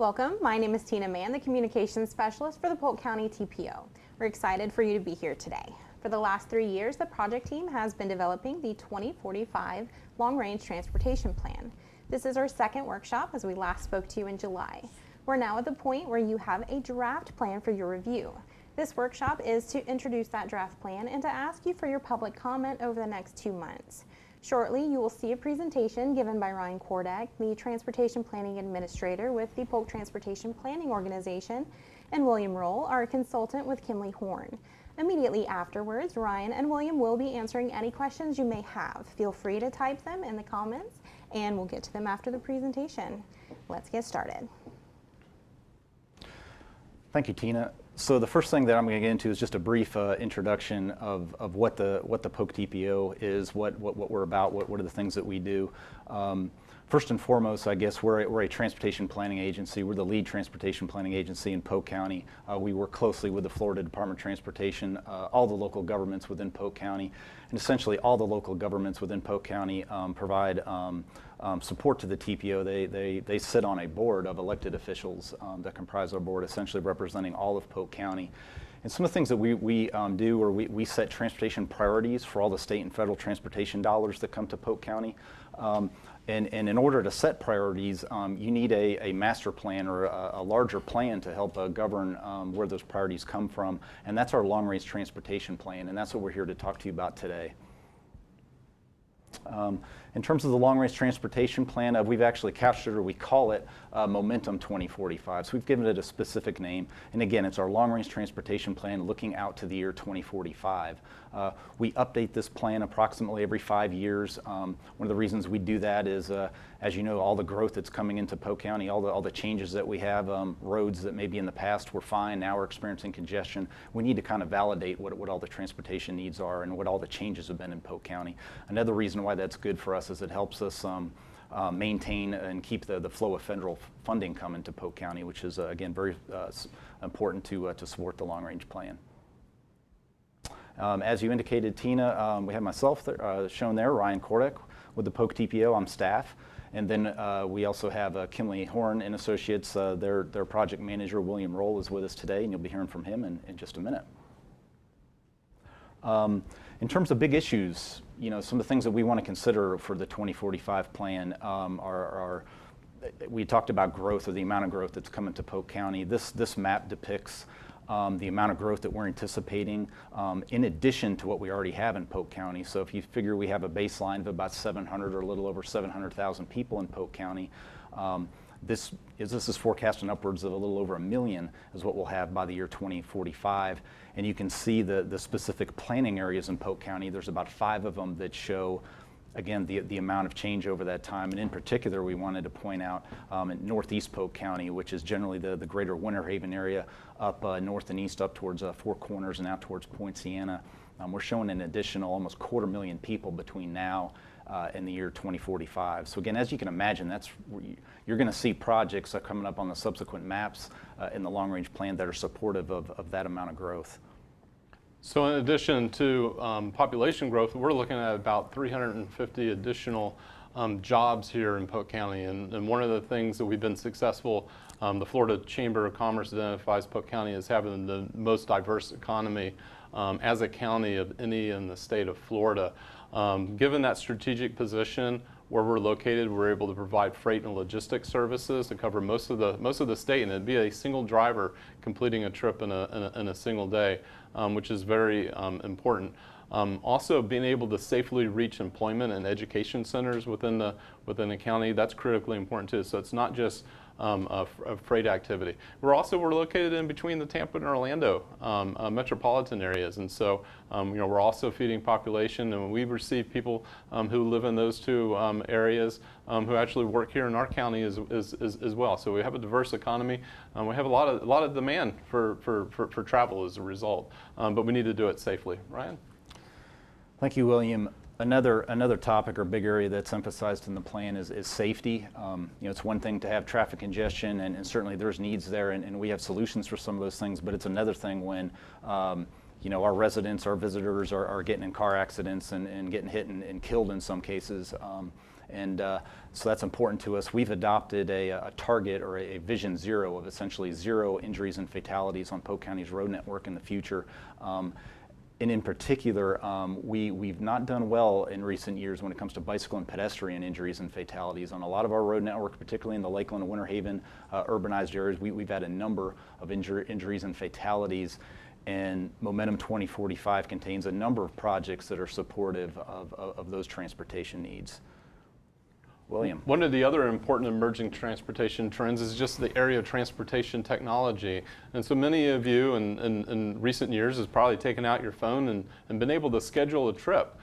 Welcome, my name is Tina Mann, the Communications Specialist for the Polk County TPO. We're excited for you to be here today. For the last 3 years, the project team has been developing the 2045 Long Range Transportation Plan. This is our second workshop as we last spoke to you in July. We're now at the point where you have a draft plan for your review. This workshop is to introduce that draft plan and to ask you for your public comment over the next 2 months. Shortly, you will see a presentation given by Ryan Kordak, the Transportation Planning Administrator with the Polk Transportation Planning Organization, and William Roll, our consultant with Kinley Horn. Immediately afterwards, Ryan and William will be answering any questions you may have. Feel free to type them in the comments, and we'll get to them after the presentation. Let's get started. Thank you, Tina. So the first thing that I'm going to get into is just a brief introduction of what the Polk TPO is, what we're about, what are the things that we do. First and foremost, I guess we're a transportation planning agency. We're the lead transportation planning agency in Polk County. We work closely with the Florida Department of Transportation, all the local governments within Polk County, and essentially all the local governments within Polk County provide support to the TPO. They sit on a board of elected officials that comprise our board, essentially representing all of Polk County. And some of the things that we do are we set transportation priorities for all the state and federal transportation dollars that come to Polk County. And in order to set priorities, you need a master plan or a larger plan to help govern where those priorities come from. And that's our long-range transportation plan, and that's what we're here to talk to you about today. In terms of the long-range transportation plan, we've actually couched it, or we call it Momentum 2045. So we've given it a specific name. And again, it's our long-range transportation plan looking out to the year 2045. We update this plan approximately every 5 years. One of the reasons we do that is, as you know, all the growth that's coming into Polk County, all the changes that we have, roads that maybe in the past were fine, now we're experiencing congestion. We need to kind of validate what all the transportation needs are and what all the changes have been in Polk County. Another reason why that's good for us is it helps us maintain and keep the flow of federal funding coming to Polk County, which is, again, very important to support the long-range plan. As you indicated, Tina, we have myself shown there, Ryan Kordak with the Polk TPO. I'm staff. And then we also have Kinley Horn and Associates. Their project manager, William Roll, is with us today, and you'll be hearing from him in just a minute. In terms of big issues, you know, some of the things that we want to consider for the 2045 plan we talked about growth, or the amount of growth that's coming to Polk County. This map depicts the amount of growth that we're anticipating in addition to what we already have in Polk County. So if you figure we have a baseline of about 700 or a little over 700,000 people in Polk County, this is forecasting upwards of a little over 1 million is what we'll have by the year 2045. And you can see the specific planning areas in Polk County. There's about 5 of them that show, again, the amount of change over that time. And in particular, we wanted to point out in northeast Polk County, which is generally the greater Winter Haven area, up north and east up towards Four Corners and out towards Poinciana. We're showing an additional almost 250,000 people between now in the year 2045. So again, as you can imagine, you're going to see projects coming up on the subsequent maps in the long-range plan that are supportive of that amount of growth. So in addition to population growth, we're looking at about 350 additional jobs here in Polk County. And one of the things that we've been successful, the Florida Chamber of Commerce identifies Polk County as having the most diverse economy as a county of any in the state of Florida. Given that strategic position where we're located, we're able to provide freight and logistics services to cover most of the state, and it'd be a single driver completing a trip in a single day, which is very important. Also, being able to safely reach employment and education centers within the county, that's critically important too. So it's not just a freight activity. We're located in between the Tampa and Orlando metropolitan areas, and so we're also feeding population, and we receive people who live in those two areas who actually work here in our county as well. So we have a diverse economy. We have a lot of demand for travel as a result, but we need to do it safely. Ryan? Thank you, William. Another topic or big area that's emphasized in the plan is safety. It's one thing to have traffic congestion, and certainly there's needs there, and we have solutions for some of those things, but it's another thing when our residents, our visitors are getting in car accidents and getting hit and killed in some cases. And so that's important to us. We've adopted a target or a vision zero of essentially 0 injuries and fatalities on Polk County's road network in the future. And in particular, we've not done well in recent years when it comes to bicycle and pedestrian injuries and fatalities. On a lot of our road network, particularly in the Lakeland and Winter Haven urbanized areas, we've had a number of injuries and fatalities. And Momentum 2045 contains a number of projects that are supportive of those transportation needs. William. One of the other important emerging transportation trends is just the area of transportation technology. And so many of you in recent years has probably taken out your phone and been able to schedule a trip,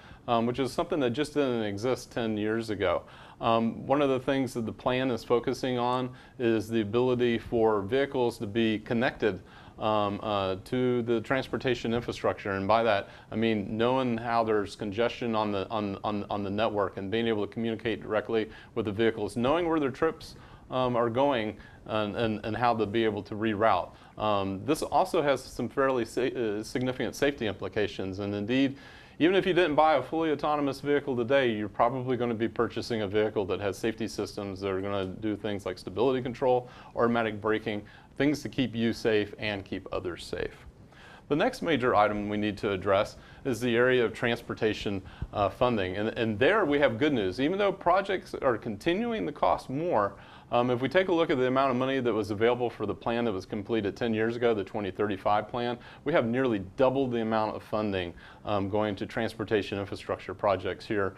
which is something that just didn't exist 10 years ago. One of the things that the plan is focusing on is the ability for vehicles to be connected to the transportation infrastructure, and by that I mean knowing how there's congestion on the network and being able to communicate directly with the vehicles, knowing where their trips are going and how to be able to reroute. This also has some fairly significant safety implications, and indeed, even if you didn't buy a fully autonomous vehicle today, you're probably going to be purchasing a vehicle that has safety systems that are going to do things like stability control, automatic braking, things to keep you safe and keep others safe. The next major item we need to address is the area of transportation funding. And there we have good news. Even though projects are continuing to cost more, if we take a look at the amount of money that was available for the plan that was completed 10 years ago, the 2035 plan, we have nearly double the amount of funding going to transportation infrastructure projects here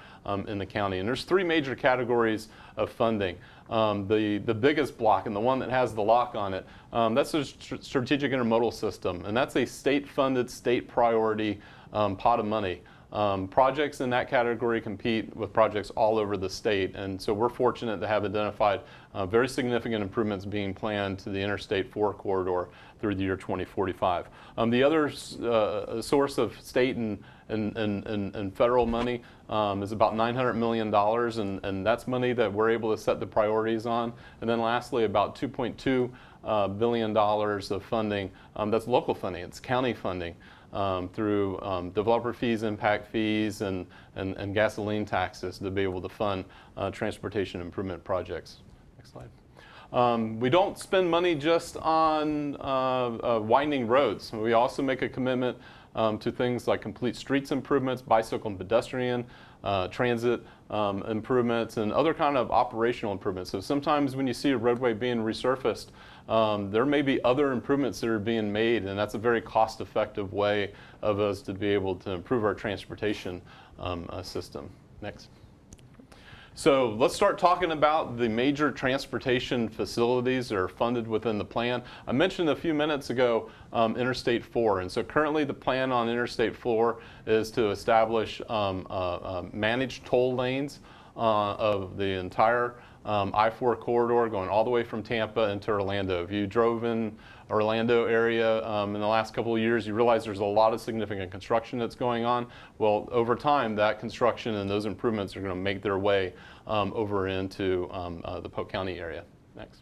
in the county. And there's 3 major categories of funding. The biggest block, and the one that has the lock on it, that's a strategic intermodal system, and that's a state-funded, state priority pot of money. Projects in that category compete with projects all over the state, and so we're fortunate to have identified very significant improvements being planned to the Interstate 4 corridor through the year 2045. The other source of state and federal money is about $900 million, and that's money that we're able to set the priorities on. And then lastly, about $2.2 billion of funding, that's local funding, it's county funding. Through developer fees, impact fees, and gasoline taxes to be able to fund transportation improvement projects. Next slide. We don't spend money just on winding roads. We also make a commitment to things like complete streets improvements, bicycle and pedestrian, transit improvements, and other kind of operational improvements. So sometimes when you see a roadway being resurfaced, there may be other improvements that are being made, and that's a very cost-effective way of us to be able to improve our transportation system. Next. So let's start talking about the major transportation facilities that are funded within the plan. I mentioned a few minutes ago Interstate 4, and so currently the plan on Interstate 4 is to establish managed toll lanes of the entire I-4 corridor going all the way from Tampa into Orlando. If you drove in Orlando area in the last couple of years, you realize there's a lot of significant construction that's going on. Well, over time, that construction and those improvements are going to make their way over into the Polk County area. Next.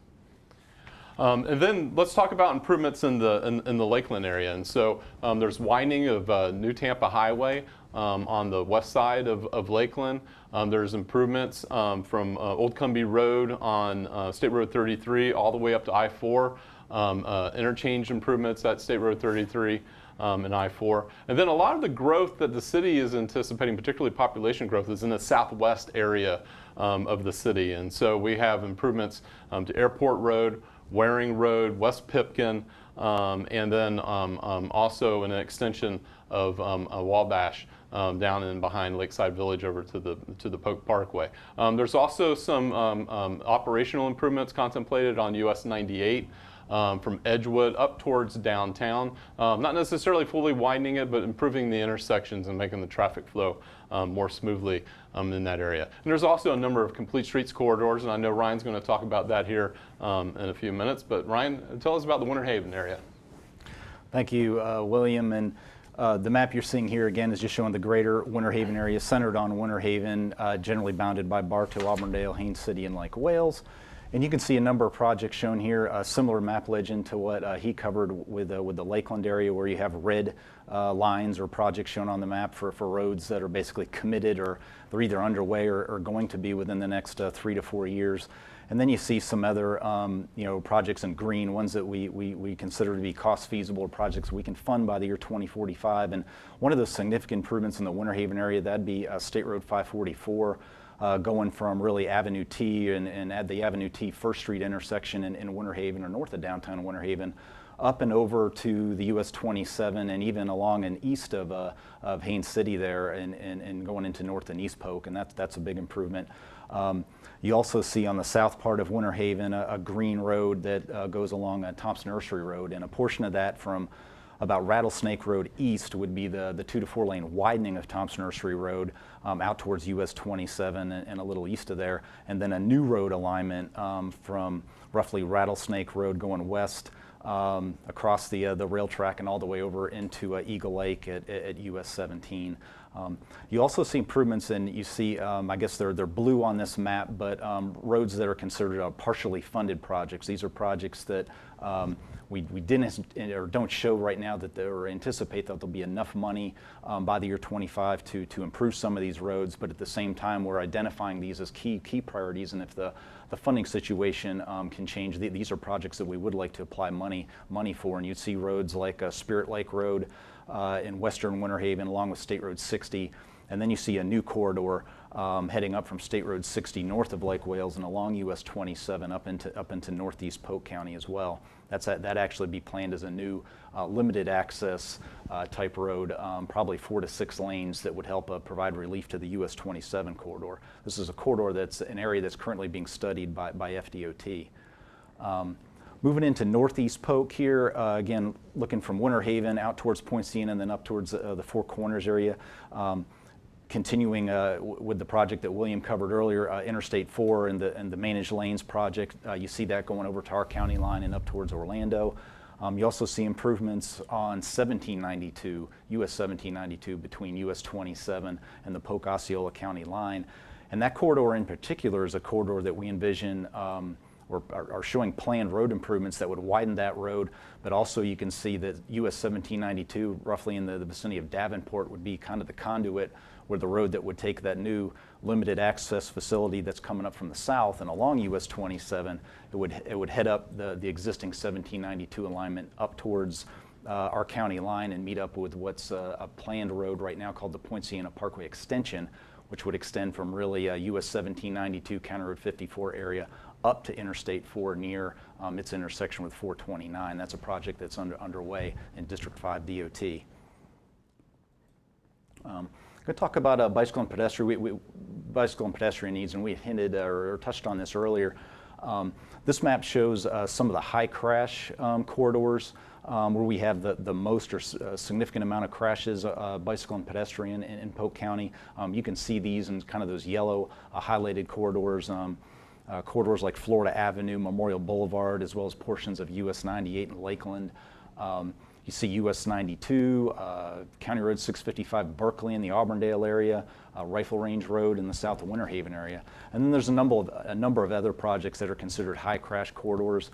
And then let's talk about improvements in the Lakeland area. And so there's widening of New Tampa Highway on the west side of Lakeland. There's improvements from Old Cumbie Road on State Road 33 all the way up to I-4. Interchange improvements at State Road 33 and I-4. And then a lot of the growth that the city is anticipating, particularly population growth, is in the southwest area of the city. And so we have improvements to Airport Road, Waring Road, West Pipkin, and then also an extension of Wabash down in behind Lakeside Village over to the Polk Parkway. There's also some operational improvements contemplated on US 98 from Edgewood up towards downtown. Not necessarily fully widening it, but improving the intersections and making the traffic flow more smoothly in that area. And there's also a number of complete streets corridors, and I know Ryan's going to talk about that here in a few minutes. But Ryan, tell us about the Winter Haven area. Thank you, William. And the map you're seeing here again is just showing the greater Winter Haven area centered on Winter Haven, generally bounded by Bartow, Auburndale, Haines City, and Lake Wales. And you can see a number of projects shown here, a similar map legend to what he covered with the Lakeland area, where you have red lines or projects shown on the map for roads that are basically committed, or they're either underway or going to be within the next 3 to 4 years. And then you see some other projects in green, ones that we consider to be cost feasible, projects we can fund by the year 2045. And one of those significant improvements in the Winter Haven area, that'd be State Road 544. Going from really Avenue T and at the Avenue T First Street intersection in Winter Haven, or north of downtown Winter Haven, up and over to the US 27, and even along and east of Haines City there, and going into North and East Polk, and that's a big improvement. You also see on the south part of Winter Haven a green road that goes along Thompson Nursery Road, and a portion of that from about Rattlesnake Road east would be the 2 to 4 lane widening of Thompson Nursery Road out towards US 27 and a little east of there, and then a new road alignment from roughly Rattlesnake Road going west across the rail track and all the way over into Eagle Lake at US 17. You also see improvements in, you see, I guess they're blue on this map, but roads that are considered partially funded projects. These are projects that we didn't or don't show right now that or anticipate that there'll be enough money by the year 25 to improve some of these roads, but at the same time we're identifying these as key priorities, and if the funding situation can change, these are projects that we would like to apply money for. And you'd see roads like Spirit Lake Road in western Winter Haven along with State Road 60, and then you see a new corridor heading up from State Road 60 north of Lake Wales and along US 27 up into northeast Polk County as well. That actually be planned as a new limited access type road, probably 4 to 6 lanes that would help provide relief to the US 27 corridor. This is a corridor that's an area that's currently being studied by FDOT. Moving into northeast Polk here, again, looking from Winter Haven out towards Point Siena and then up towards the Four Corners area. Continuing with the project that William covered earlier, Interstate 4 and the Managed Lanes project, you see that going over to our county line and up towards Orlando. You also see improvements on 1792, US 1792 between US 27 and the Polk Osceola County line. And that corridor in particular is a corridor that we envision or are showing planned road improvements that would widen that road, but also you can see that US 1792, roughly in the vicinity of Davenport, would be kind of the conduit where the road that would take that new limited access facility that's coming up from the south and along US 27, it would head up the existing 1792 alignment up towards our county line and meet up with what's a planned road right now called the Point Siena Parkway Extension, which would extend from really US 1792 County Road 54 area up to Interstate 4 near its intersection with 429. That's a project that's underway in District 5 DOT. I'm going to talk about bicycle and pedestrian needs, and we hinted or touched on this earlier. This map shows some of the high crash corridors where we have the most or significant amount of crashes, bicycle and pedestrian in Polk County. You can see these in kind of those yellow highlighted corridors. Corridors like Florida Avenue, Memorial Boulevard, as well as portions of US 98 and Lakeland. You see US 92, County Road 655 Berkeley in the Auburndale area, Rifle Range Road in the south of Winter Haven area. And then there's a number of other projects that are considered high crash corridors.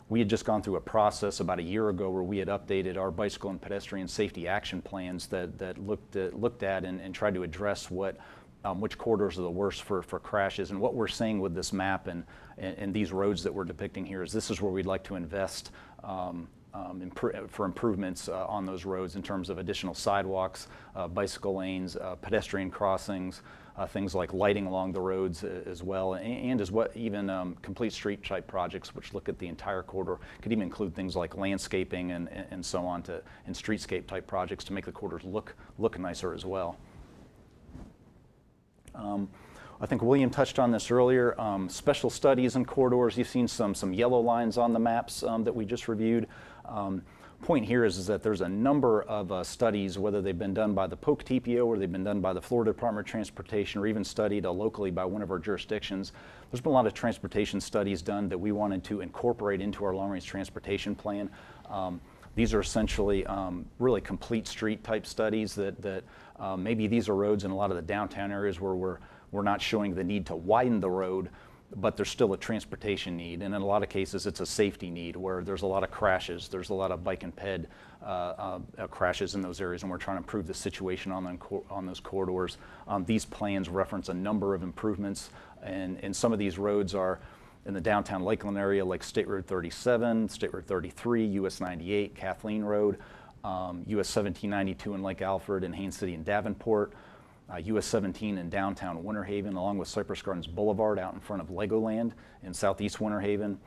We had just gone through a process about a year ago where we had updated our bicycle and pedestrian safety action plans that looked at and tried to address which corridors are the worst for crashes. And what we're saying with this map and these roads that we're depicting here is this is where we'd like to invest for improvements on those roads in terms of additional sidewalks, bicycle lanes, pedestrian crossings, things like lighting along the roads as well, and even complete street type projects which look at the entire corridor. Could even include things like landscaping and so on and streetscape type projects to make the corridors look nicer as well. I think William touched on this earlier. Special studies in corridors. You've seen some yellow lines on the maps that we just reviewed. Point here is that there's a number of studies, whether they've been done by the Polk TPO or they've been done by the Florida Department of Transportation or even studied locally by one of our jurisdictions. There's been a lot of transportation studies done that we wanted to incorporate into our long-range transportation plan. These are essentially really complete street type studies that maybe these are roads in a lot of the downtown areas where we're not showing the need to widen the road, but there's still a transportation need, and in a lot of cases it's a safety need where there's a lot of crashes, there's a lot of bike and ped crashes in those areas, and we're trying to improve the situation on those corridors. These plans reference a number of improvements, and some of these roads are in the downtown Lakeland area, like State Road 37, State Road 33, US 98, Kathleen Road, US 1792 in Lake Alfred, and Haines City and Davenport, US 17 in downtown Winter Haven, along with Cypress Gardens Boulevard out in front of Legoland in southeast Winter Haven,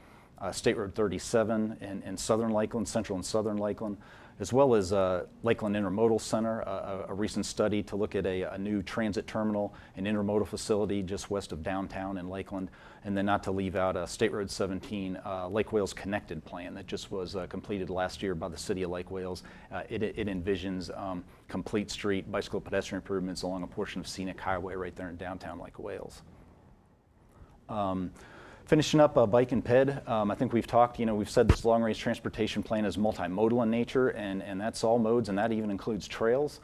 State Road 37 in southern Lakeland, central and southern Lakeland, as well as Lakeland Intermodal Center, a recent study to look at a new transit terminal and intermodal facility just west of downtown in Lakeland, and then not to leave out State Road 17, Lake Wales Connected Plan that just was completed last year by the City of Lake Wales. It envisions complete street bicycle pedestrian improvements along a portion of scenic highway right there in downtown Lake Wales. Finishing up bike and ped, I think we've talked, we've said this long-range transportation plan is multimodal in nature, and that's all modes, and that even includes trails.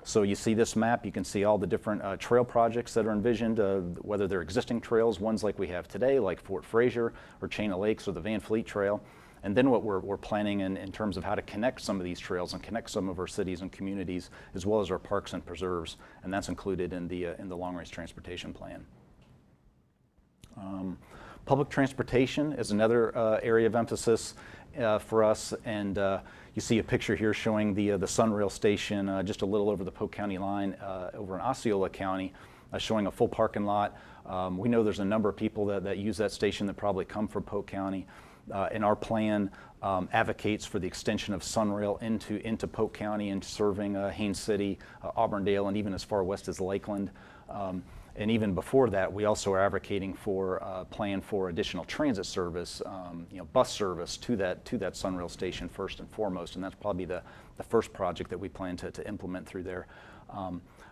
So you see this map, you can see all the different trail projects that are envisioned, whether they're existing trails, ones like we have today, like Fort Fraser or Chain of Lakes or the Van Fleet Trail, and then what we're planning in terms of how to connect some of these trails and connect some of our cities and communities, as well as our parks and preserves, and that's included in the long-range transportation plan. Public transportation is another area of emphasis for us, and you see a picture here showing the Sunrail station just a little over the Polk County line over in Osceola County, showing a full parking lot. We know there's a number of people that use that station that probably come from Polk County, and our plan advocates for the extension of Sunrail into Polk County and serving Haines City, Auburndale, and even as far west as Lakeland. And even before that, we also are advocating for a plan for additional transit service, bus service to that Sunrail station first and foremost, and that's probably the first project that we plan to implement through there.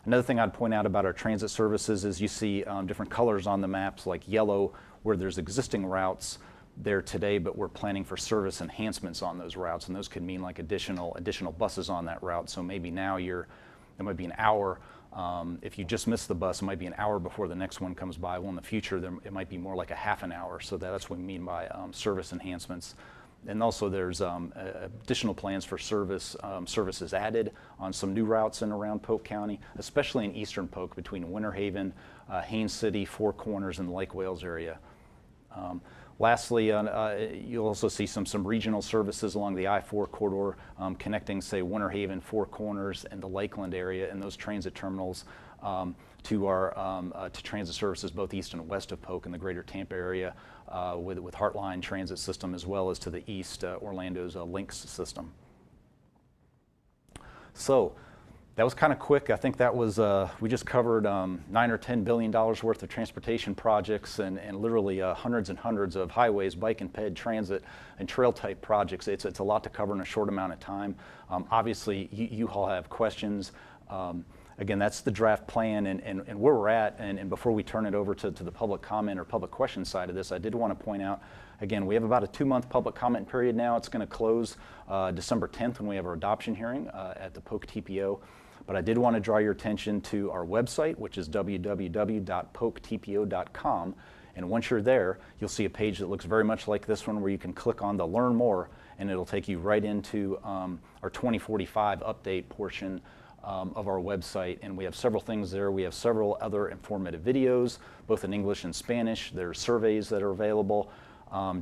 Another thing I'd point out about our transit services is you see different colors on the maps, like yellow, where there's existing routes there today, but we're planning for service enhancements on those routes, and those could mean like additional buses on that route. So maybe now there might be an hour. If you just miss the bus, it might be an hour before the next one comes by. Well, in the future, it might be more like a half an hour. So that's what we mean by service enhancements. And also there's additional plans for services added on some new routes in around Polk County, especially in eastern Polk between Winter Haven, Haines City, Four Corners, and the Lake Wales area. Lastly, you'll also see some regional services along the I-4 corridor connecting, say, Winter Haven, Four Corners, and the Lakeland area, and those transit terminals to transit services both east and west of Polk in the greater Tampa area with Heartline Transit System, as well as to the east, Orlando's Lynx system. So that was kind of quick. I think that was, we just covered $9 or $10 billion worth of transportation projects and literally hundreds and hundreds of highways, bike and ped, transit, and trail type projects. It's a lot to cover in a short amount of time. Obviously, you all have questions. Again, that's the draft plan and where we're at. And before we turn it over to the public comment or public question side of this, I did want to point out, again, we have about a 2-month public comment period now. It's going to close December 10th when we have our adoption hearing at the Polk TPO. But I did want to draw your attention to our website, which is www.polktpo.com. And once you're there, you'll see a page that looks very much like this one where you can click on the Learn More, and it'll take you right into our 2045 update portion of our website. And we have several things there. We have several other informative videos, both in English and Spanish. There are surveys that are available,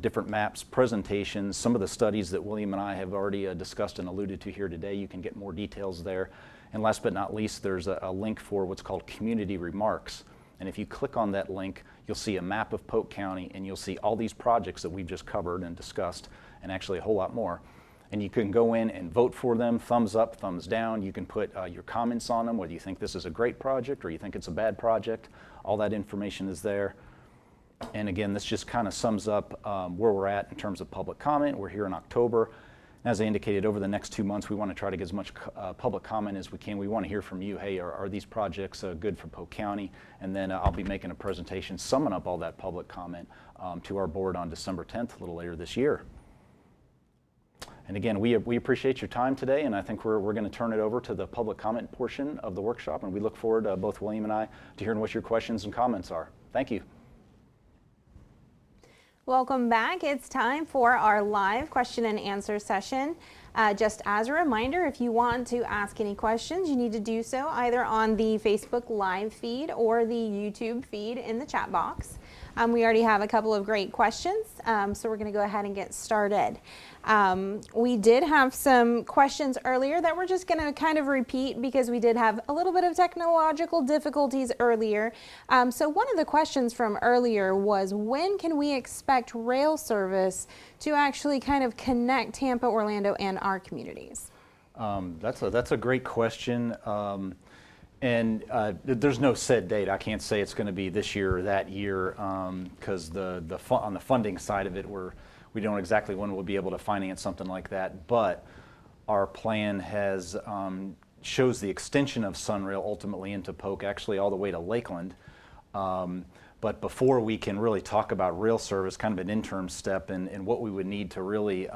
different maps, presentations, some of the studies that William and I have already discussed and alluded to here today. You can get more details there. And last but not least, there's a link for what's called Community Remarks. And if you click on that link, you'll see a map of Polk County, and you'll see all these projects that we've just covered and discussed, and actually a whole lot more. And you can go in and vote for them, thumbs up, thumbs down. You can put your comments on them, whether you think this is a great project or you think it's a bad project. All that information is there. And again, this just kind of sums up where we're at in terms of public comment. We're here in October. As I indicated, over the next 2 months, we want to try to get as much public comment as we can. We want to hear from you. Hey, are these projects good for Polk County? And then I'll be making a presentation summing up all that public comment to our board on December 10th, a little later this year. And again, we appreciate your time today, and I think we're going to turn it over to the public comment portion of the workshop, and we look forward, both William and I, to hearing what your questions and comments are. Thank you. Welcome back. It's time for our live question and answer session. Just as a reminder, if you want to ask any questions, you need to do so either on the Facebook live feed or the YouTube feed in the chat box. We already have a couple of great questions, so we're going to go ahead and get started. We did have some questions earlier that we're just going to kind of repeat because we did have a little bit of technological difficulties earlier. So one of the questions from earlier was, when can we expect rail service to actually kind of connect Tampa, Orlando, and our communities? That's a great question. And there's no set date. I can't say it's going to be this year or that year because on the funding side of it, we don't know exactly when we'll be able to finance something like that. But our plan shows the extension of Sunrail ultimately into Polk, actually all the way to Lakeland. But before we can really talk about rail service, kind of an interim step and what we would need to really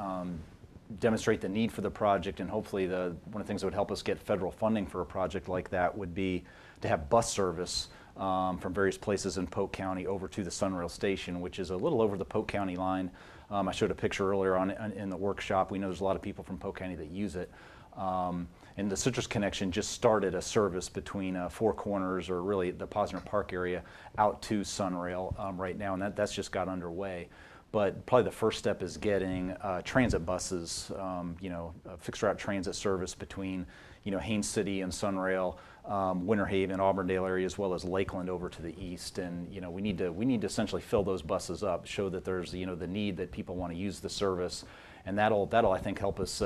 demonstrate the need for the project, and hopefully one of the things that would help us get federal funding for a project like that would be to have bus service from various places in Polk County over to the Sunrail station, which is a little over the Polk County line. I showed a picture earlier in the workshop. We know there's a lot of people from Polk County that use it. And the Citrus Connection just started a service between Four Corners, or really the Posner Park area, out to Sunrail right now, and that's just got underway. But probably the first step is getting transit buses, fixed route transit service between, Haines City and Sunrail, Winter Haven, Auburndale area, as well as Lakeland over to the east. And we need to essentially fill those buses up, show that there's the need that people want to use the service, and that'll I think help us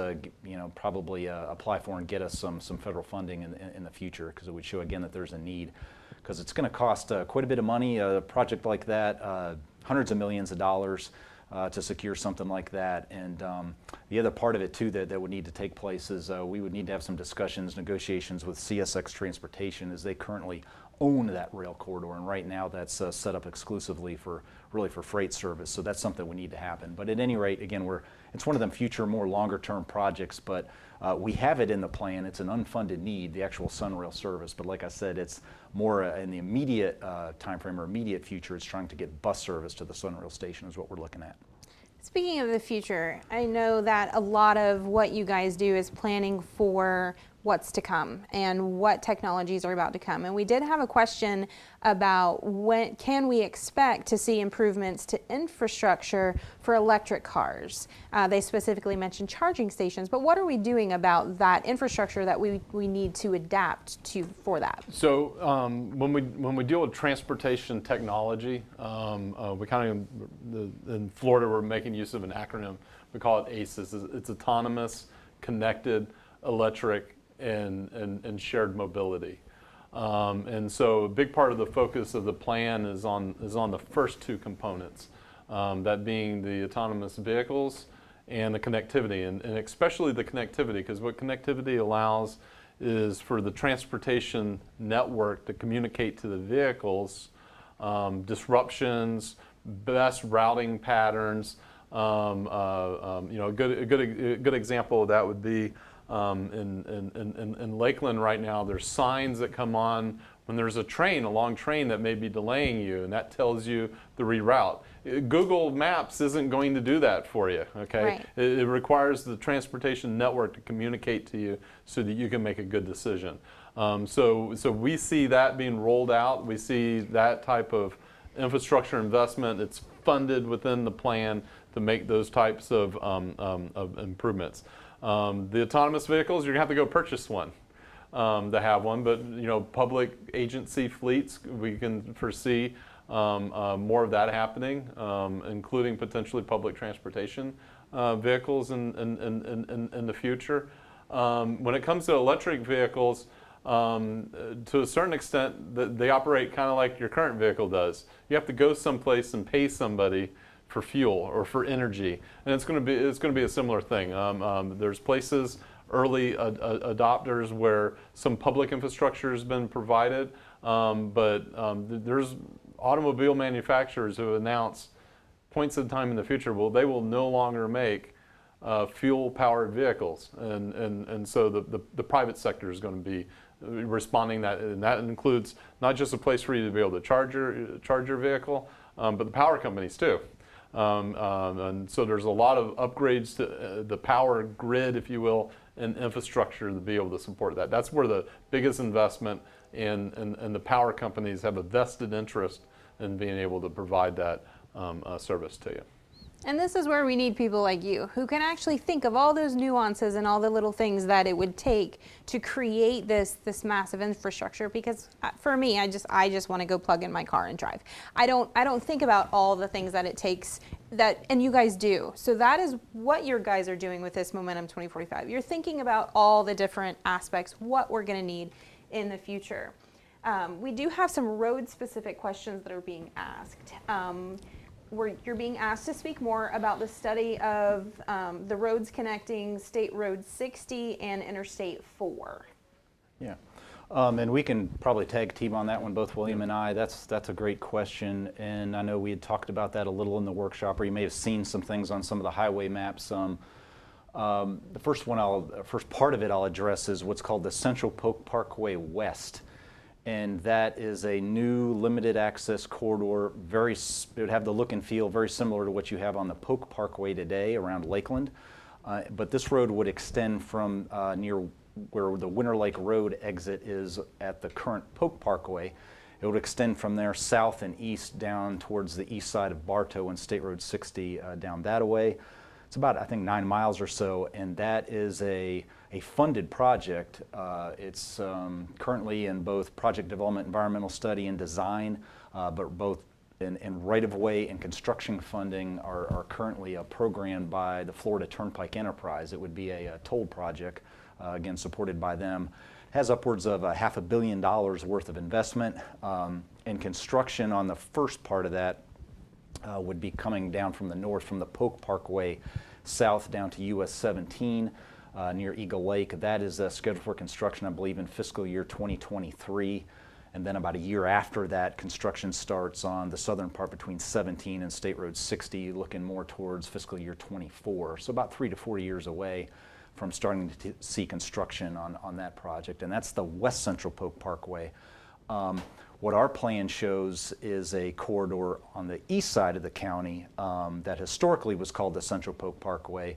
probably apply for and get us some federal funding in the future, because it would show again that there's a need, because it's going to cost quite a bit of money, a project like that. Hundreds of millions of dollars to secure something like that. And the other part of it too that would need to take place is we would need to have some discussions, negotiations with CSX Transportation, as they currently own that rail corridor, and right now that's set up exclusively for freight service. So that's something we need to happen. But at any rate, again, it's one of them future, more longer term projects, but we have it in the plan. It's an unfunded need, the actual Sunrail service. But like I said, it's more in the immediate time frame or immediate future. It's trying to get bus service to the Sunrail station is what we're looking at. Speaking of the future, I know that a lot of what you guys do is planning for what's to come and what technologies are about to come. And we did have a question about when can we expect to see improvements to infrastructure for electric cars. They specifically mentioned charging stations, but what are we doing about that infrastructure that we need to adapt to for that? So when we deal with transportation technology, we kind of, in Florida, we're making use of an acronym. We call it ACES. It's autonomous, connected, electric, and shared mobility. And so a big part of the focus of the plan is on the first two components, that being the autonomous vehicles and the connectivity, and especially the connectivity, because what connectivity allows is for the transportation network to communicate to the vehicles, disruptions, best routing patterns. A good example of that would be in Lakeland right now. There's signs that come on when there's a long train that may be delaying you, and that tells you the reroute. Google Maps isn't going to do that for you, okay? Right. It requires the transportation network to communicate to you so that you can make a good decision. So we see that being rolled out. We see that type of infrastructure investment. It's funded within the plan to make those types of improvements. The autonomous vehicles, you're gonna have to go purchase one to have one, but public agency fleets, we can foresee more of that happening, including potentially public transportation vehicles in the future. When it comes to electric vehicles, to a certain extent, they operate kind of like your current vehicle does. You have to go someplace and pay somebody for fuel or for energy, and it's going to be a similar thing. There's places, early adopters, where some public infrastructure has been provided, but there's automobile manufacturers who announce points in time in the future they will no longer make fuel-powered vehicles, and so the private sector is going to be responding that, and that includes not just a place for you to be able to charge your vehicle, but the power companies too. And so there's a lot of upgrades to the power grid, if you will, and infrastructure to be able to support that. That's where the biggest investment and the power companies have a vested interest in being able to provide that service to you. And this is where we need people like you who can actually think of all those nuances and all the little things that it would take to create this massive infrastructure. Because for me, I just want to go plug in my car and drive. I don't think about all the things that it takes and you guys do. So that is what your guys are doing with this Momentum 2045. You're thinking about all the different aspects, what we're going to need in the future. We do have some road specific questions that are being asked. You're being asked to speak more about the study of the roads connecting State Road 60 and Interstate 4. Yeah, and we can probably tag team on that one, both William and I. That's a great question, and I know we had talked about that a little in the workshop, or you may have seen some things on some of the highway maps. The first part of it I'll address is what's called the Central Polk Parkway West. And that is a new limited access corridor. It would have the look and feel very similar to what you have on the Polk Parkway today around Lakeland. But this road would extend from near where the Winter Lake Road exit is at the current Polk Parkway. It would extend from there south and east down towards the east side of Bartow and State Road 60 down that way. It's about, I think, 9 miles or so, and that is a funded project. It's currently in both project development, environmental study, and design, but both in right-of-way and construction funding are currently programmed by the Florida Turnpike Enterprise. It would be a toll project, again, supported by them. It has upwards of $500 million worth of investment, and construction on the first part of that would be coming down from the north from the Polk Parkway south down to US 17 near Eagle Lake. That is scheduled for construction, I believe, in fiscal year 2023. And then about a year after that, construction starts on the southern part between 17 and State Road 60, looking more towards fiscal year 24. So about 3 to 4 years away from starting to see construction on that project. And that's the West Central Polk Parkway. What our plan shows is a corridor on the east side of the county that historically was called the Central Polk Parkway.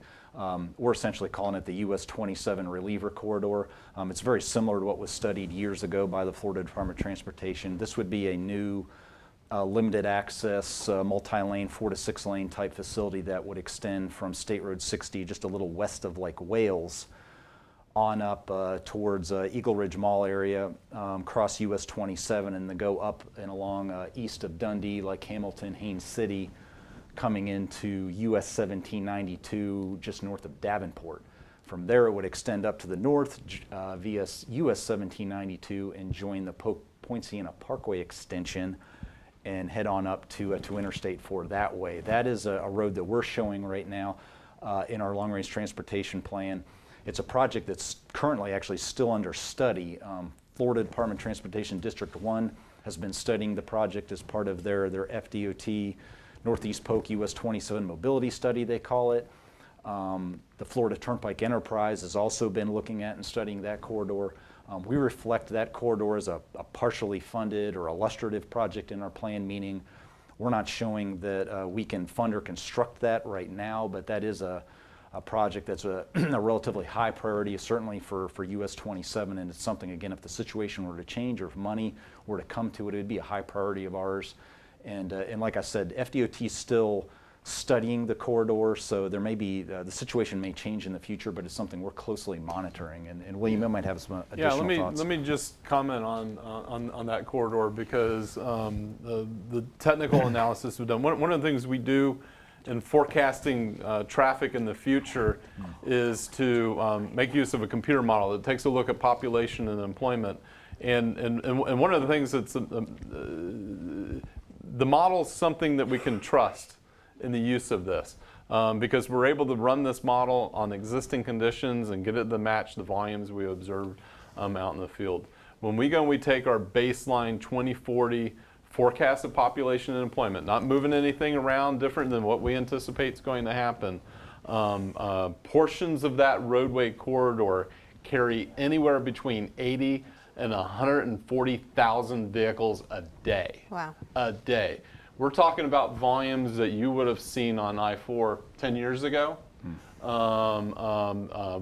We're essentially calling it the US 27 Reliever Corridor. It's very similar to what was studied years ago by the Florida Department of Transportation. This would be a new limited access, multi-lane, 4 to 6 lane type facility that would extend from State Road 60 just a little west of Lake Wales on up towards Eagle Ridge Mall area, cross US 27, and then go up and along east of Dundee, like Hamilton, Haines City, coming into US 1792 just north of Davenport. From there it would extend up to the north via US 1792 and join the Poinciana Parkway extension and head on up to Interstate 4 that way. That is a road that we're showing right now in our long-range transportation plan. It's a project that's currently actually still under study. Florida Department of Transportation District 1 has been studying the project as part of their FDOT Northeast Polk US 27 mobility study, they call it. The Florida Turnpike Enterprise has also been looking at and studying that corridor. We reflect that corridor as a partially funded or illustrative project in our plan, meaning we're not showing that we can fund or construct that right now, but that is a project that's a relatively high priority, certainly for US 27, and it's something, again, if the situation were to change or if money were to come to it, it would be a high priority of ours. And like I said, FDOT is still studying the corridor, so there may be, the situation may change in the future, but it's something we're closely monitoring. And William, you might have some additional thoughts. Let me just comment on that corridor, because the technical analysis we've done, one of the things we do in forecasting traffic in the future is to make use of a computer model that takes a look at population and employment. And one of the things that's, the model is something that we can trust in the use of this, because we're able to run this model on existing conditions and get it to match the volumes we observed out in the field. When we go and we take our baseline 2040 forecast of population and employment, not moving anything around different than what we anticipate is going to happen, portions of that roadway corridor carry anywhere between 80 and 140,000 vehicles a day. Wow. A day. we're talking about volumes that you would have seen on I-4 10 years ago.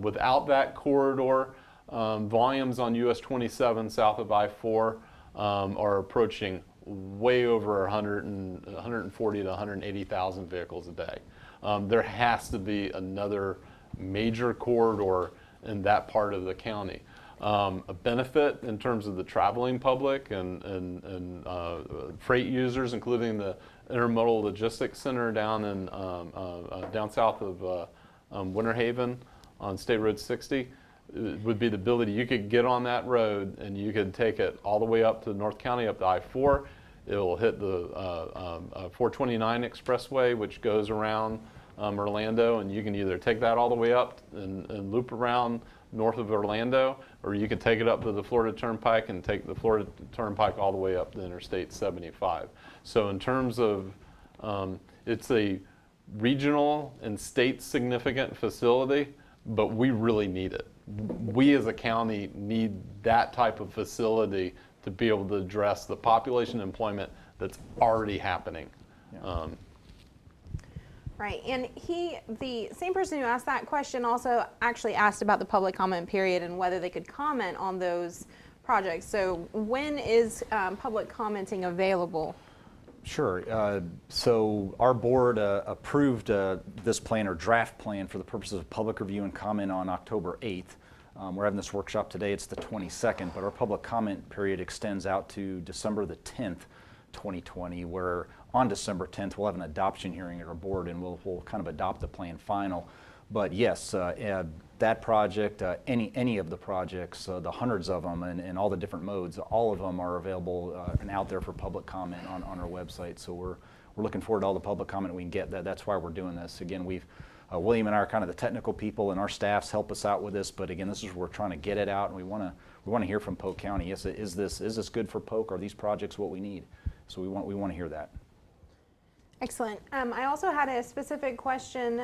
Without that corridor, volumes on US 27 south of I-4 are approaching way over 140 to 180,000 vehicles a day. There has to be another major corridor in that part of the county. A benefit in terms of the traveling public and freight users, including the Intermodal Logistics Center down in down south of Winter Haven on State Road 60, would be the ability you could get on that road and you could take it all the way up to North County, up to I-4. It'll hit the 429 expressway, which goes around Orlando, and you can either take that all the way up and loop around north of Orlando, or you can take it up to the Florida Turnpike and take the Florida Turnpike all the way up to Interstate 75. So in terms of, it's a regional and state significant facility, but we really need it. We as a county need that type of facility to be able to address the population employment that's already happening. Yeah. Right, and the same person who asked that question also actually asked about the public comment period and whether they could comment on those projects. So when is public commenting available? Sure. So our board approved this plan or draft plan for the purposes of public review and comment on October 8th. We're having this workshop today. It's the 22nd, but our public comment period extends out to December the 10th, 2020, where on December 10th we'll have an adoption hearing at our board and we'll kind of adopt the plan final. But yes, that project, any of the projects, the hundreds of them and all the different modes, all of them are available and out there for public comment on our website. So we're looking forward to all the public comment we can get. That's why we're doing this. Again, William and I are kind of the technical people, and our staffs help us out with this. But again, this is where we're trying to get it out, and we want to hear from Polk County. Yes, is this good for Polk? Are these projects what we need? So we want to hear that. Excellent. I also had a specific question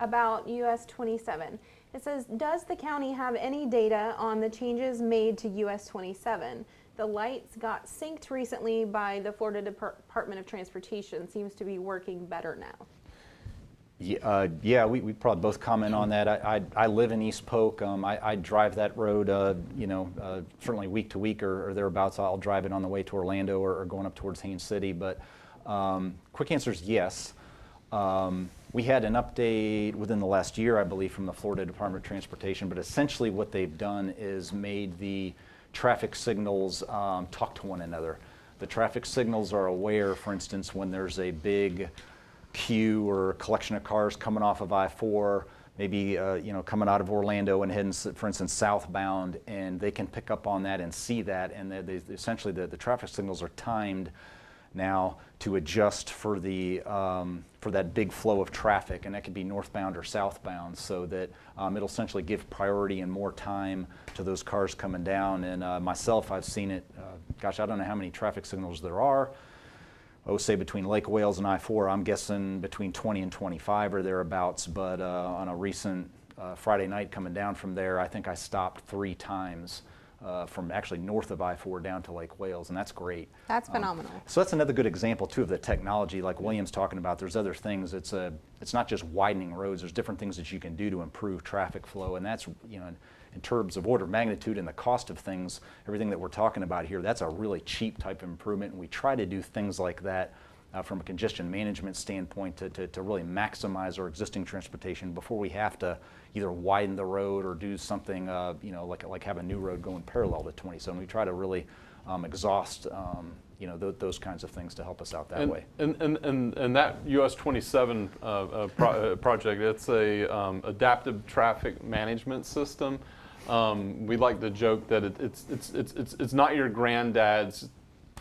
about US 27. It says, does the county have any data on the changes made to US 27? The lights got synced recently by the Florida Department of Transportation. Seems to be working better now. Yeah, we probably both comment on that. I live in East Polk. I drive that road, certainly week to week or thereabouts. I'll drive it on the way to Orlando or going up towards Haines City. But quick answer is yes. We had an update within the last year, I believe, from the Florida Department of Transportation. But essentially what they've done is made the traffic signals talk to one another. The traffic signals are aware, for instance, when there's a big queue or collection of cars coming off of I-4, maybe coming out of Orlando and heading, for instance, southbound, and they can pick up on that and see that, and essentially the traffic signals are timed now to adjust for that big flow of traffic, and that could be northbound or southbound, so that it'll essentially give priority and more time to those cars coming down. And myself, I've seen it. Gosh, I don't know how many traffic signals there are. I would say between Lake Wales and I-4, I'm guessing between 20 and 25 or thereabouts. But on a recent Friday night coming down from there, I think I stopped 3 times from actually north of I-4 down to Lake Wales, and that's great. That's phenomenal. So that's another good example too of the technology, like William's talking about. There's other things. It's not just widening roads. There's different things that you can do to improve traffic flow, and that's in terms of order of magnitude and the cost of things, everything that we're talking about here, that's a really cheap type of improvement, and we try to do things like that from a congestion management standpoint to really maximize our existing transportation before we have to either widen the road or do something, like have a new road going parallel to 27. We try to really exhaust those kinds of things to help us out that way. And that US 27 project, it's a adaptive traffic management system. We like to joke that it's not your granddad's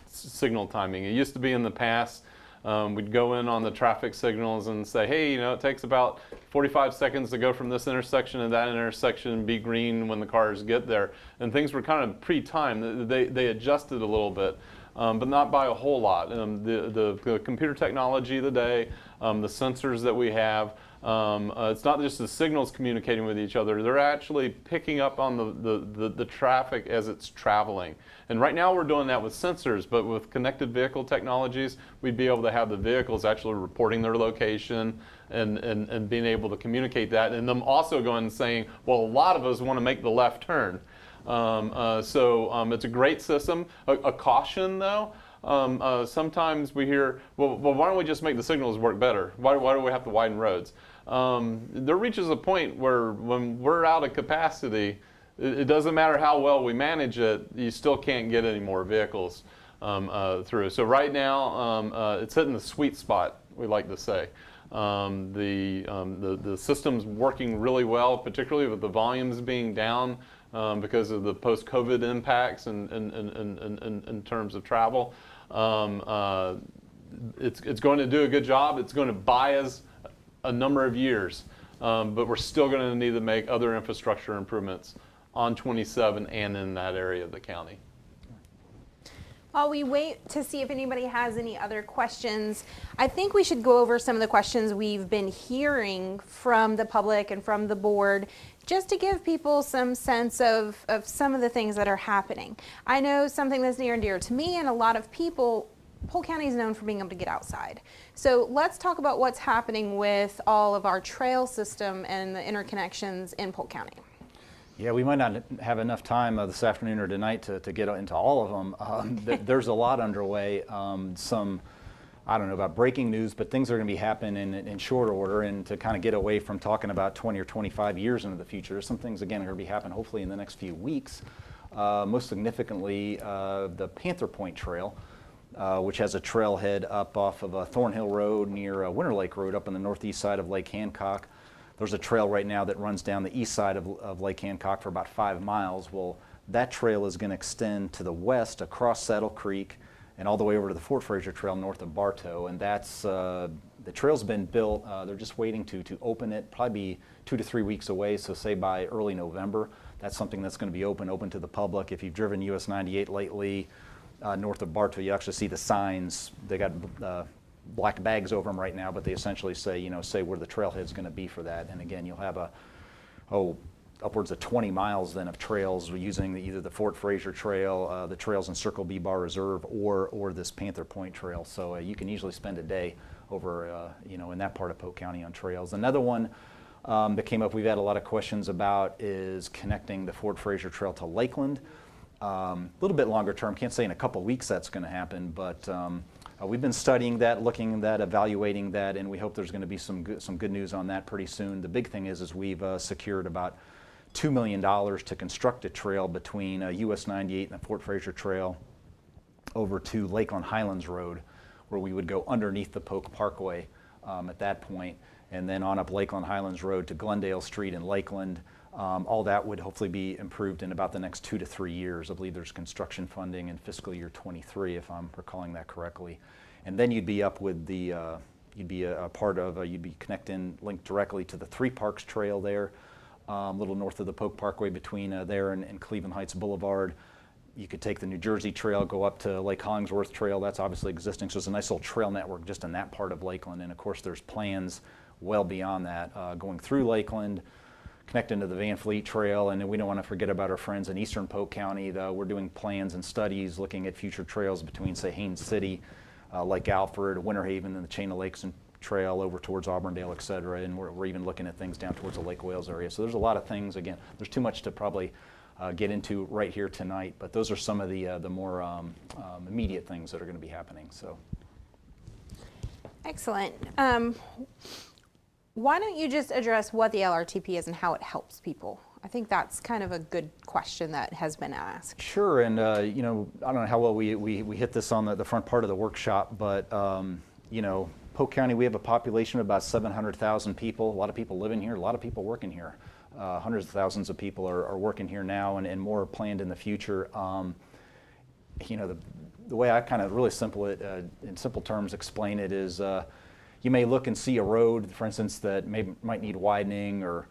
signal timing. It used to be in the past. We'd go in on the traffic signals and say, hey, it takes about 45 seconds to go from this intersection to that intersection and be green when the cars get there. And things were kind of pre-timed. They adjusted a little bit. but not by a whole lot. The computer technology of the day, the sensors that we have, it's not just the signals communicating with each other, they're actually picking up on the traffic as it's traveling. And right now we're doing that with sensors, but with connected vehicle technologies, we'd be able to have the vehicles actually reporting their location and being able to communicate that, and them also going and saying, well, a lot of us want to make the left turn. So it's a great system. A caution though, sometimes we hear, well, why don't we just make the signals work better? Why do we have to widen roads? There reaches a point where when we're out of capacity, it doesn't matter how well we manage it, you still can't get any more vehicles through. So right now, it's hitting the sweet spot, we like to say. The system's working really well, particularly with the volumes being down because of the post-COVID impacts in terms of travel. It's going to do a good job. It's going to buy us a number of years, but we're still going to need to make other infrastructure improvements on 27 and in that area of the county. While we wait to see if anybody has any other questions, I think we should go over some of the questions we've been hearing from the public and from the board, just to give people some sense of some of the things that are happening. I know something that's near and dear to me and a lot of people, Polk County is known for being able to get outside. So let's talk about what's happening with all of our trail system and the interconnections in Polk County. Yeah, we might not have enough time this afternoon or tonight to get into all of them. There's a lot underway. Some, I don't know about breaking news, but things are going to be happening in short order. And to kind of get away from talking about 20 or 25 years into the future, there's some things, again, are going to be happening hopefully in the next few weeks. Most significantly, the Panther Point Trail, which has a trailhead up off of Thornhill Road near Winter Lake Road up on the northeast side of Lake Hancock. There's a trail right now that runs down the east side of Lake Hancock for about 5 miles. Well, that trail is going to extend to the west across Saddle Creek and all the way over to the Fort Fraser Trail north of Bartow. And that's, the trail's been built. They're just waiting to open it, probably be 2 to 3 weeks away. So say by early November, that's something that's going to be open to the public. If you've driven US 98 lately, north of Bartow, you actually see the signs. They got black bags over them right now, but they essentially say, say where the trailhead's going to be for that. And again, you'll have upwards of 20 miles then of trails using either the Fort Fraser Trail, the trails in Circle B Bar Reserve, or this Panther Point Trail. So you can easily spend a day over, in that part of Polk County on trails. Another one that came up, we've had a lot of questions about, is connecting the Fort Fraser Trail to Lakeland. A little bit longer term, can't say in a couple weeks that's going to happen, but we've been studying that, looking at that, evaluating that, and we hope there's going to be some good news on that pretty soon. The big thing is we've secured about $2 million to construct a trail between US 98 and the Fort Fraser Trail over to Lakeland Highlands Road, where we would go underneath the Polk Parkway at that point, and then on up Lakeland Highlands Road to Glendale Street in Lakeland. All that would hopefully be improved in about the next 2 to 3 years. I believe there's construction funding in fiscal year 23, if I'm recalling that correctly. And then you'd be up with the, you'd be you'd be connecting, linked directly to the Three Parks Trail there, a little north of the Polk Parkway between there and Cleveland Heights Boulevard. You could take the New Jersey Trail, go up to Lake Hollingsworth Trail. That's obviously existing, so it's a nice little trail network just in that part of Lakeland. And of course, there's plans well beyond that, going through Lakeland, connecting to the Van Fleet Trail, and we don't want to forget about our friends in eastern Polk County. We're doing plans and studies looking at future trails between, say, Haines City, Lake Alfred, Winter Haven, and the Chain of Lakes and Trail over towards Auburndale, et cetera, and we're even looking at things down towards the Lake Wales area. So there's a lot of things. Again, there's too much to probably get into right here tonight, but those are some of the more immediate things that are going to be happening. So, excellent. Why don't you just address what the LRTP is and how it helps people? I think that's kind of a good question that has been asked. Sure, and I don't know how well we hit this on the front part of the workshop, but Polk County, we have a population of about 700,000 people. A lot of people living here, a lot of people working here. Hundreds of thousands of people are working here now, and more are planned in the future. The way I kind of really in simple terms explain it is, you may look and see a road, for instance, that might need widening, or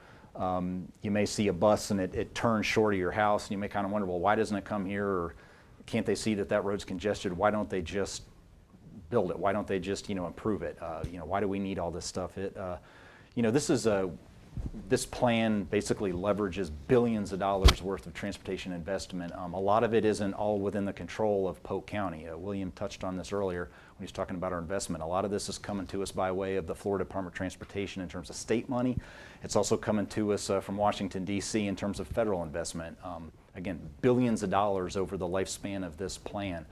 you may see a bus and it turns short of your house, and you may kind of wonder, well, why doesn't it come here? Or can't they see that that road's congested? Why don't they just build it? Why don't they just, improve it? Why do we need all this stuff? This plan basically leverages billions of dollars worth of transportation investment. A lot of it isn't all within the control of Polk County. William touched on this earlier when he was talking about our investment. A lot of this is coming to us by way of the Florida Department of Transportation in terms of state money. It's also coming to us from Washington, D.C. in terms of federal investment. Again, billions of dollars over the lifespan of this plan.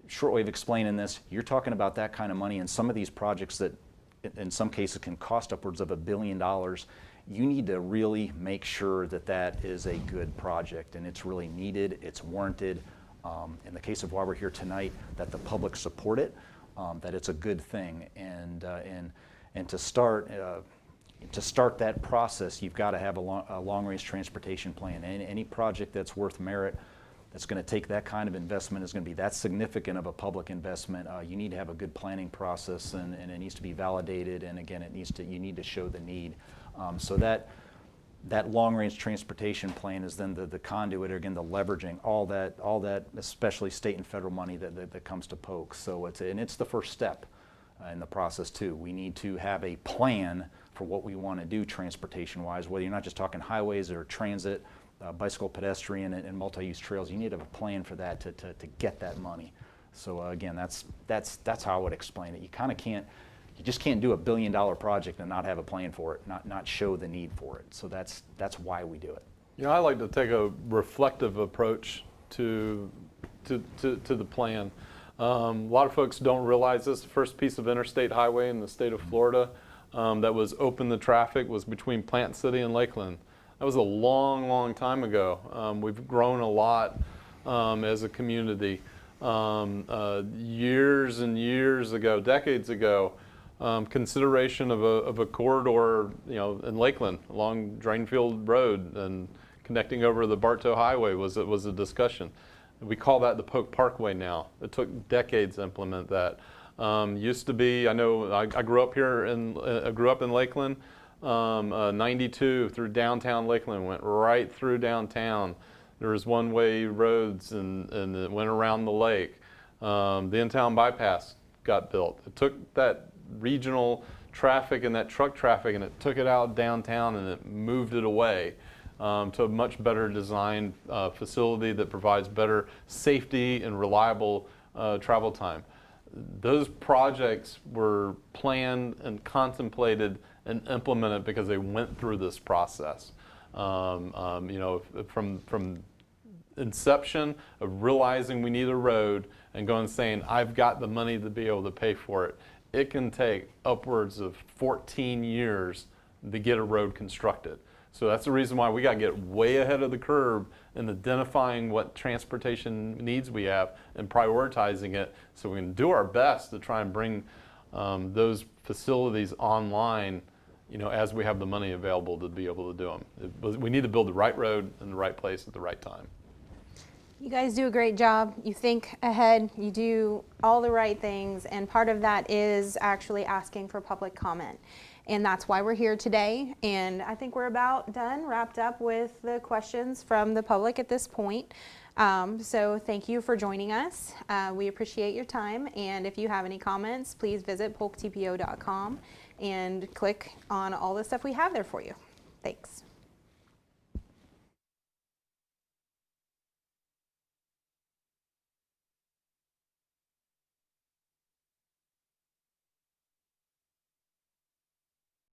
Short way of explaining this, you're talking about that kind of money, and some of these projects that in some cases can cost upwards of $1 billion, you need to really make sure that that is a good project and it's really needed, it's warranted. In the case of why we're here tonight, that the public support it, that it's a good thing. And to start that process, you've got to have a long-range transportation plan. Any project that's worth merit, that's going to take that kind of investment, is going to be that significant of a public investment. You need to have a good planning process, and it needs to be validated. And again, you need to show the need. So that long-range transportation plan is then the conduit, or again, the leveraging all that, especially state and federal money that comes to Polk. So it's the first step in the process too. We need to have a plan for what we want to do transportation-wise, whether you're not just talking highways or transit, bicycle, pedestrian, and multi-use trails. You need to have a plan for that to get that money. So again, that's how I would explain it. You just can't do $1 billion project and not have a plan for it, not show the need for it. So that's why we do it. I like to take a reflective approach to the plan. A lot of folks don't realize this. The first piece of interstate highway in the state of Florida that was open to traffic was between Plant City and Lakeland. That was a long, long time ago. We've grown a lot as a community. Years and years ago, decades ago, consideration of a corridor, in Lakeland along Drainfield Road and connecting over the Bartow Highway was a discussion. We call that the Polk Parkway now. It took decades to implement that. Used to be, I know, I grew up in Lakeland. 92 through downtown Lakeland, went right through downtown. There was one-way roads and it went around the lake. The in-town bypass got built. It took that regional traffic and that truck traffic and it took it out downtown and it moved it away to a much better designed facility that provides better safety and reliable travel time. Those projects were planned and contemplated and implemented because they went through this process. From inception of realizing we need a road and going and saying, I've got the money to be able to pay for it. It can take upwards of 14 years to get a road constructed. So that's the reason why we got to get way ahead of the curve in identifying what transportation needs we have and prioritizing it so we can do our best to try and bring those facilities online, as we have the money available to be able to do them. We need to build the right road in the right place at the right time. You guys do a great job. You think ahead, you do all the right things, and part of that is actually asking for public comment. And that's why we're here today. And I think we're about done, wrapped up with the questions from the public at this point. So thank you for joining us. We appreciate your time. And if you have any comments, please visit polktpo.com and click on all the stuff we have there for you. Thanks.